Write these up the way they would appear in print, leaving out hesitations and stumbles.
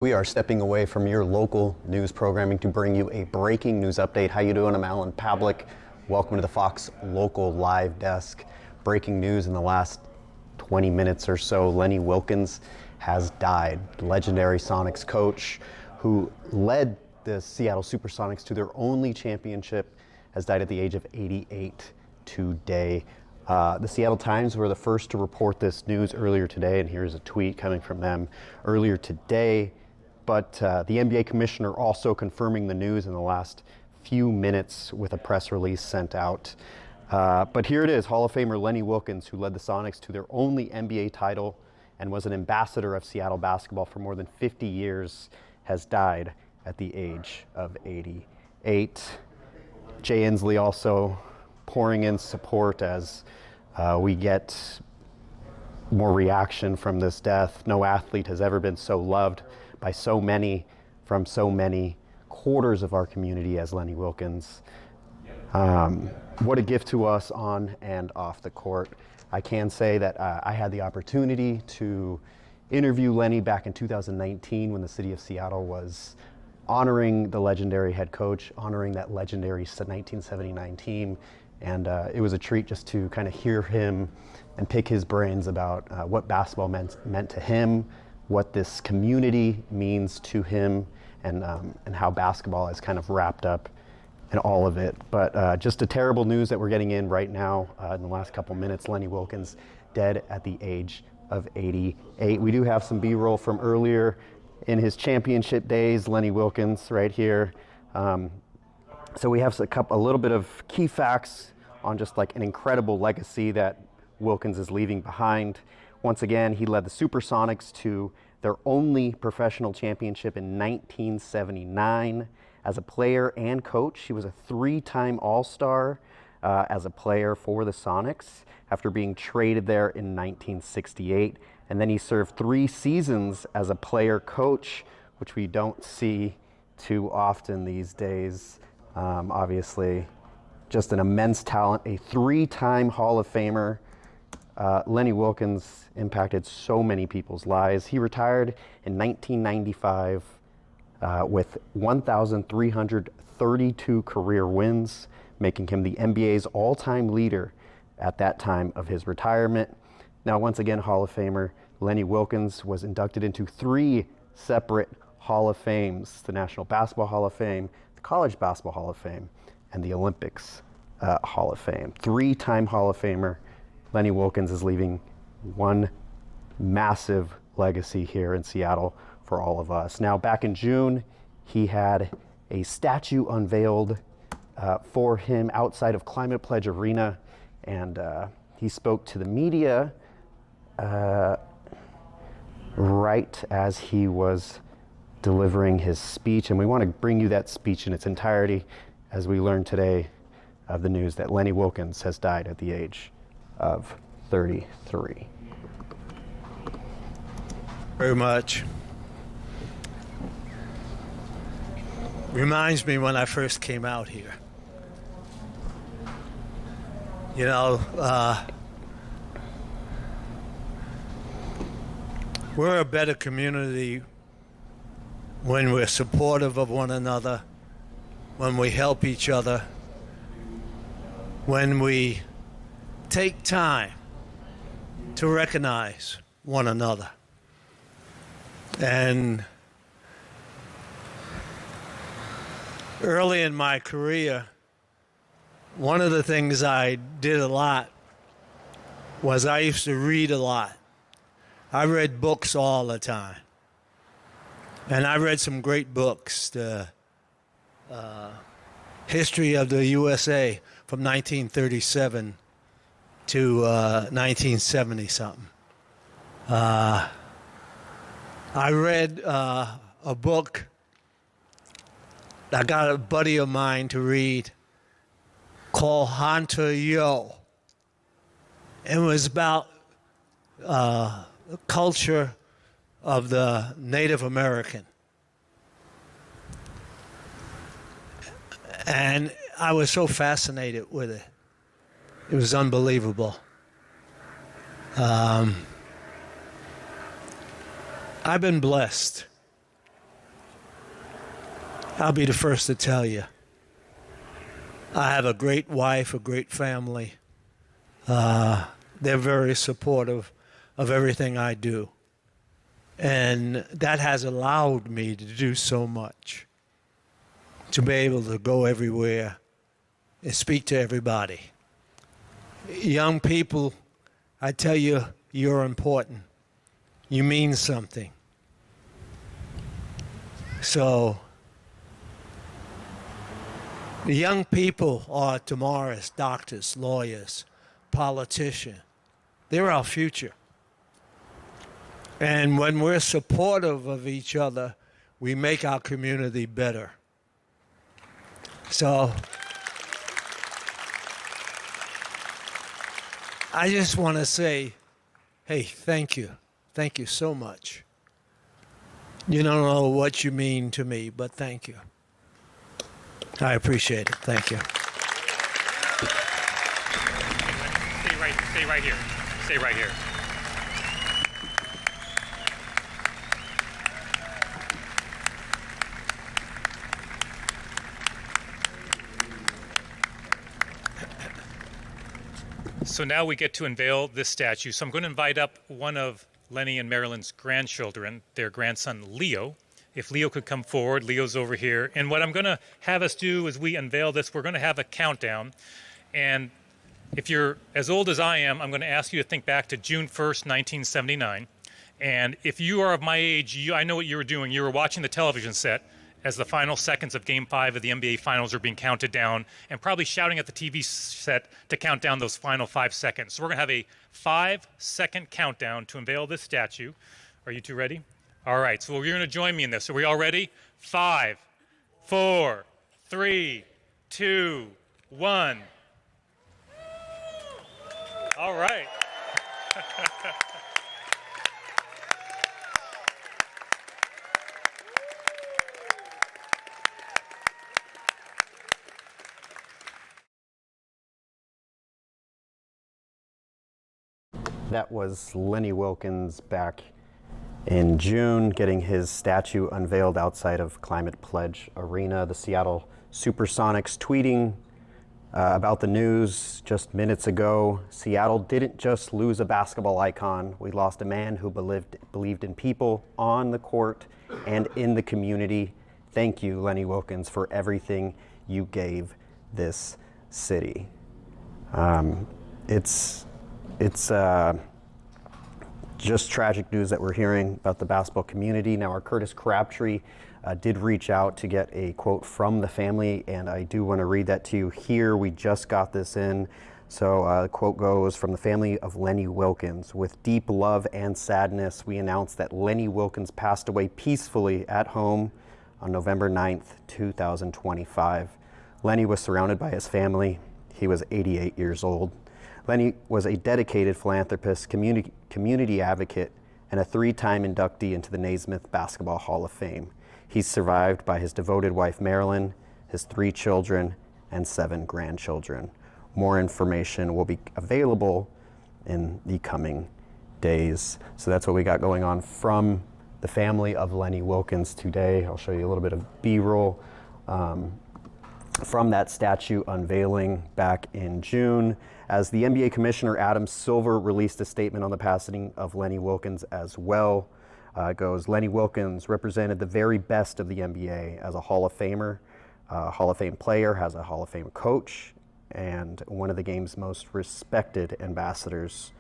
We are stepping away from your local news programming to bring you a breaking news update. How you doing? I'm Alan Pavlik. Welcome to the Fox Local Live Desk. Breaking news in the last 20 minutes or so. Lenny Wilkens has died. The legendary Sonics coach who led the Seattle SuperSonics to their only championship has died at the age of 88 today. The Seattle Times were the first to report this news earlier today, and here's a tweet coming from them earlier today. But the NBA commissioner also confirming the news in the last few minutes with a press release sent out. But here it is, Hall of Famer Lenny Wilkens, who led the Sonics to their only NBA title and was an ambassador of Seattle basketball for more than 50 years, has died at the age of 88. Jay Inslee also pouring in support as we get more reaction from this death. No athlete has ever been so loved by so many, from so many quarters of our community as Lenny Wilkens. What a gift to us on and off the court. I can say that I had the opportunity to interview Lenny back in 2019 when the city of Seattle was honoring the legendary head coach, honoring that legendary 1979 team. And it was a treat just to kind of hear him and pick his brains about what basketball meant to him, what this community means to him, and how basketball is kind of wrapped up in all of it. But just a terrible news that we're getting in right now in the last couple minutes. Lenny Wilkens dead at the age of 88. We do have some B-roll from earlier in his championship days, Lenny Wilkens right here. So we have a little bit of key facts on just like an incredible legacy that Wilkens is leaving behind. Once again, he led the SuperSonics to their only professional championship in 1979. As a player and coach, he was a three-time All-Star as a player for the Sonics after being traded there in 1968. And then he served 3 seasons as a player coach, which we don't see too often these days. Obviously, just an immense talent, a 3-time Hall of Famer. Lenny Wilkens impacted so many people's lives. He retired in 1995 with 1,332 career wins, making him the NBA's all-time leader at that time of his retirement. Now, once again, Hall of Famer Lenny Wilkens was inducted into 3 separate Hall of Fames: the National Basketball Hall of Fame, the College Basketball Hall of Fame, and the Olympics Hall of Fame. 3-time Hall of Famer Lenny Wilkens is leaving one massive legacy here in Seattle for all of us. Now, back in June, he had a statue unveiled for him outside of Climate Pledge Arena, and he spoke to the media right as he was delivering his speech, and we want to bring you that speech in its entirety as we learn today of the news that Lenny Wilkens has died at the age of 33. Very much. Reminds me when I first came out here. You know, we're a better community when we're supportive of one another, when we help each other, when we take time to recognize one another. And early in my career, one of the things I did a lot was I used to read a lot. I read books all the time. And I read some great books. The history of the USA from 1937 to 1970-something. I read a book I got a buddy of mine to read called Hunter Yo. It was about the culture of the Native American. And I was so fascinated with it. It was unbelievable. I've been blessed I'll be the first to tell you. I have a great wife, a great family. They're very supportive of everything I do. And that has allowed me to do so much, to be able to go everywhere and speak to everybody. Young people, I tell you, you're important. You mean something. So, the young people are tomorrow's doctors, lawyers, politicians. They're our future. And when we're supportive of each other, we make our community better. So, I just want to say, hey, thank you. Thank you so much. You don't know what you mean to me, but thank you. I appreciate it. Thank you. Stay right here. Stay right here. So now we get to unveil this statue. So I'm going to invite up one of Lenny and Marilyn's grandchildren, their grandson Leo. If Leo could come forward, Leo's over here. And what I'm going to have us do as we unveil this, we're going to have a countdown. And if you're as old as I am, I'm going to ask you to think back to June 1st, 1979. And if you are of my age, I know what you were doing. You were watching the television set as the final seconds of Game 5 of the NBA Finals are being counted down, and probably shouting at the TV set to count down those final 5 seconds. So we're going to have a 5-second countdown to unveil this statue. Are you two ready? All right, so you're going to join me in this. Are we all ready? 5, 4, 3, 2, 1. All right. That was Lenny Wilkens back in June, getting his statue unveiled outside of Climate Pledge Arena. The Seattle SuperSonics tweeting about the news just minutes ago. Seattle didn't just lose a basketball icon. We lost a man who believed in people on the court and in the community. Thank you, Lenny Wilkens, for everything you gave this city. It's just tragic news that we're hearing about the basketball community. Now, our Curtis Crabtree did reach out to get a quote from the family, and I do want to read that to you here. We just got this in. So the quote goes, from the family of Lenny Wilkens: with deep love and sadness, we announce that Lenny Wilkens passed away peacefully at home on November 9th, 2025. Lenny was surrounded by his family. He was 88 years old. Lenny was a dedicated philanthropist, community advocate, and a 3-time inductee into the Naismith Basketball Hall of Fame. He's survived by his devoted wife, Marilyn, his 3 children, and 7 grandchildren. More information will be available in the coming days. So that's what we got going on from the family of Lenny Wilkens today. I'll show you a little bit of B-roll from that statue unveiling back in June. As the NBA Commissioner Adam Silver released a statement on the passing of Lenny Wilkens as well. It goes, Lenny Wilkens represented the very best of the NBA as a Hall of Famer, Hall of Fame player, has a Hall of Fame coach, and one of the game's most respected ambassadors.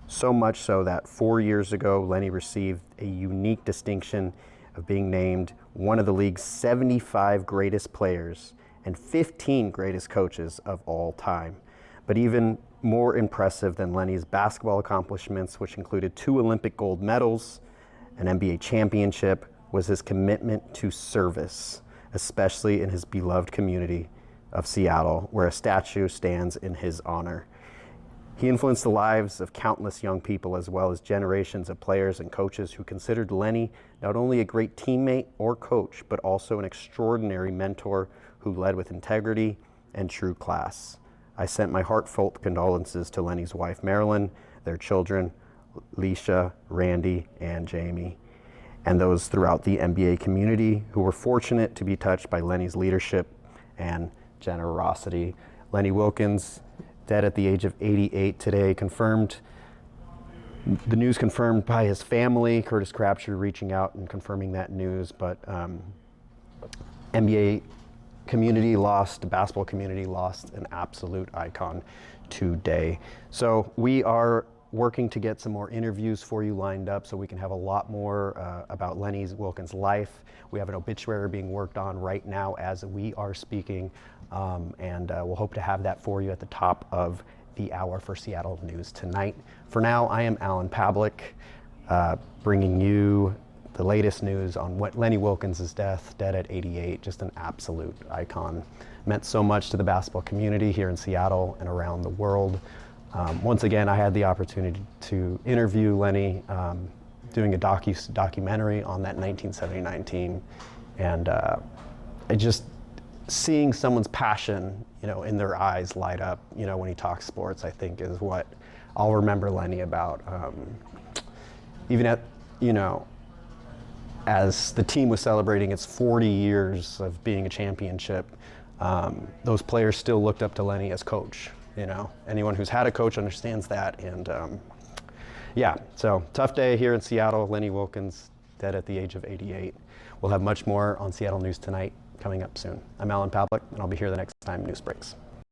So much so that 4 years ago, Lenny received a unique distinction of being named one of the league's 75 greatest players and 15 greatest coaches of all time. But even more impressive than Lenny's basketball accomplishments, which included 2 Olympic gold medals, an NBA championship, was his commitment to service, especially in his beloved community of Seattle, where a statue stands in his honor. He influenced the lives of countless young people, as well as generations of players and coaches who considered Lenny not only a great teammate or coach, but also an extraordinary mentor who led with integrity and true class. I sent my heartfelt condolences to Lenny's wife, Marilyn, their children, Leisha, Randy, and Jamie. and those throughout the NBA community who were fortunate to be touched by Lenny's leadership and generosity. Lenny Wilkens, dead at the age of 88 today, the news confirmed by his family, Curtis Crabtree reaching out and confirming that news, but NBA community lost, basketball community lost an absolute icon today. So we are working to get some more interviews for you lined up so we can have a lot more about Lenny Wilkens' life. We have an obituary being worked on right now as we are speaking, and we'll hope to have that for you at the top of the hour for Seattle News Tonight. For now, I am Alan Pavlik, bringing you the latest news on what Lenny Wilkens' death, dead at 88, just an absolute icon. Meant so much to the basketball community here in Seattle and around the world. Once again, I had the opportunity to interview Lenny, doing a documentary on that 1979 team, and seeing someone's passion, in their eyes light up, when he talks sports, I think is what I'll remember Lenny about. Even at, as the team was celebrating its 40 years of being a championship, those players still looked up to Lenny as coach. Anyone who's had a coach understands that. And yeah, so tough day here in Seattle. Lenny Wilkens, dead at the age of 88. We'll have much more on Seattle News Tonight coming up soon. I'm Alan Pavlik, and I'll be here the next time news breaks.